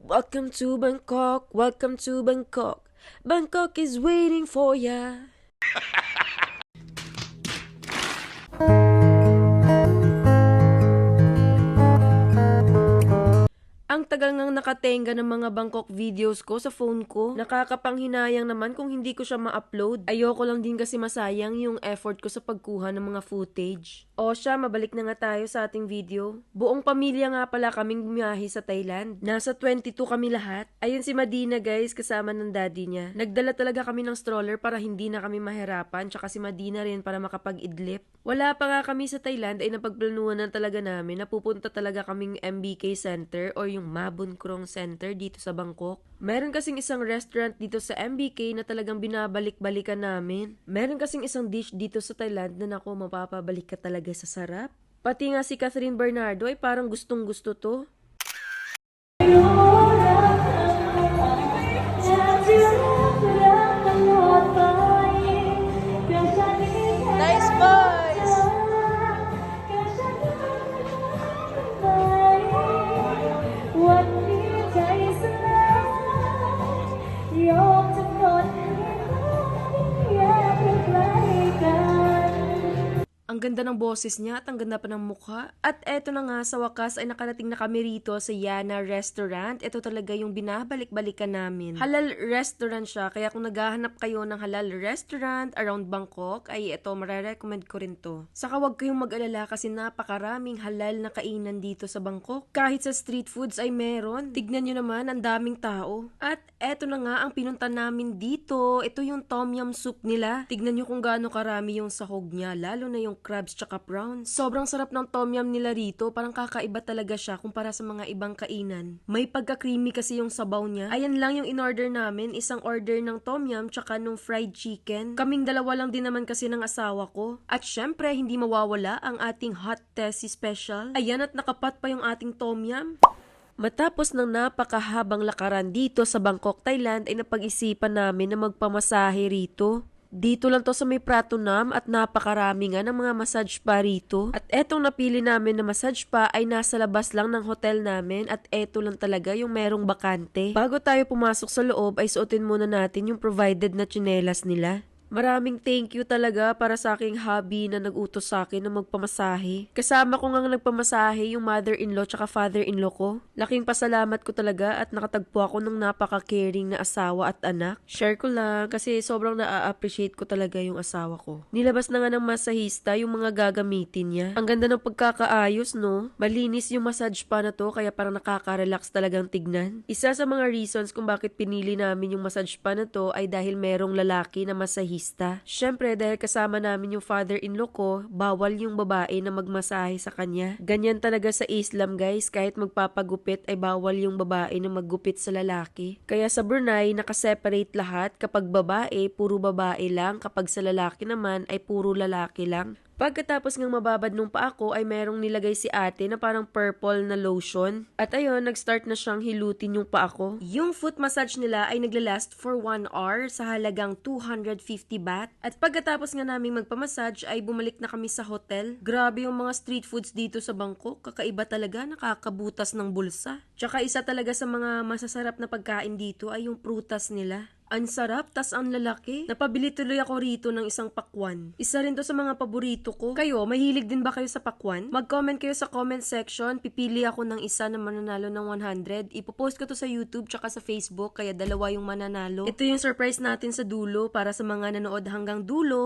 Welcome to Bangkok, welcome to Bangkok. Bangkok is waiting for ya. Ang tagal ngang nakatenga ng mga Bangkok videos ko sa phone ko. Nakakapanghinayang naman kung hindi ko siya ma-upload. Ayoko lang din kasi masayang yung effort ko sa pagkuha ng mga footage. O siya, mabalik na nga tayo sa ating video. Buong pamilya nga pala kaming bumiyahe sa Thailand. Nasa 22 kami lahat. Ayun si Madina guys, kasama ng daddy niya. Nagdala talaga kami ng stroller para hindi na kami mahirapan. Tsaka si Madina rin para makapag-idlip. Wala pa nga kami sa Thailand ay napagplanuhan na talaga namin na pupunta talaga kaming MBK Center or yung Mabon Krong Center dito sa Bangkok. Meron kasing isang restaurant dito sa MBK na talagang binabalik-balikan namin. Meron kasing isang dish dito sa Thailand na naku, mapapabalik ka talaga sa sarap. Pati nga si Catherine Bernardo ay parang gustong-gusto to. Nice boys! Ang ganda ng boses niya at ang ganda pa ng mukha. At eto na nga, sa wakas ay nakarating na kami rito sa Yana Restaurant. Ito talaga yung binabalik-balikan namin. Halal restaurant siya, kaya kung naghahanap kayo ng halal restaurant around Bangkok, ay ito, marirecommend ko rin to. Saka wag kayong mag-alala kasi napakaraming halal na kainan dito sa Bangkok. Kahit sa street foods ay meron. Tignan nyo naman, ang daming tao. At eto na nga ang pinunta namin dito. Ito yung tom yum soup nila. Tignan nyo kung gaano karami yung sahog niya, lalo na yung crabs tsaka prawns. Sobrang sarap ng tom yum nila rito. Parang kakaiba talaga siya kumpara sa mga ibang kainan. May pagka-creamy kasi yung sabaw niya. Ayan lang yung in-order namin. Isang order ng tom yum tsaka nung fried chicken. Kaming dalawa lang din naman kasi ng asawa ko. At syempre, hindi mawawala ang ating hot tessie special. Ayan, at nakapat pa yung ating tom yum. Matapos ng napakahabang lakaran dito sa Bangkok, Thailand, ay napag-isipan namin na magpamasahe rito. Dito lang to sa may Pratunam at napakarami nga ng mga massage spa rito. At etong napili namin na massage spa ay nasa labas lang ng hotel namin at eto lang talaga yung merong bakante. Bago tayo pumasok sa loob ay suotin muna natin yung provided na tsinelas nila. Maraming thank you talaga para sa aking hubby na nag-utos sa akin na magpamasahe. Kasama ko nga nagpamasahe yung mother-in-law tsaka father-in-law ko. Laking pasalamat ko talaga at nakatagpo ako ng napaka-caring na asawa at anak. Share ko lang kasi sobrang na-appreciate ko talaga yung asawa ko. Nilabas na nga ng masahista yung mga gagamitin niya. Ang ganda ng pagkakaayos, no? Malinis yung massage pa na to kaya parang nakaka-relax talagang tignan. Isa sa mga reasons kung bakit pinili namin yung massage pa na to ay dahil merong lalaki na masahista. Siyempre, dahil kasama namin yung father-in-law ko, bawal yung babae na magmasahe sa kanya. Ganyan talaga sa Islam, guys. Kahit magpapagupit ay bawal yung babae na maggupit sa lalaki. Kaya sa Brunei, nakaseparate lahat. Kapag babae, puro babae lang. Kapag sa lalaki naman, ay puro lalaki lang. Pagkatapos ngang mababad nung paa ko ay merong nilagay si ate na parang purple na lotion. At ayun, nag-start na siyang hilutin yung paa ko. Yung foot massage nila ay naglalast for 1 hour sa halagang 250 baht. At pagkatapos nga naming magpamassage ay bumalik na kami sa hotel. Grabe yung mga street foods dito sa Bangkok. Kakaiba talaga, nakakabutas ng bulsa. Tsaka isa talaga sa mga masasarap na pagkain dito ay yung prutas nila. Ang sarap, tas ang lalaki. Napabili tuloy ako rito ng isang pakwan. Isa rin to sa mga paborito ko. Kayo, mahilig din ba kayo sa pakwan? Mag-comment kayo sa comment section. Pipili ako ng isa na mananalo ng 100. Ipopost ko to sa YouTube tsaka sa Facebook, kaya dalawa yung mananalo. Ito yung surprise natin sa dulo para sa mga nanood hanggang dulo.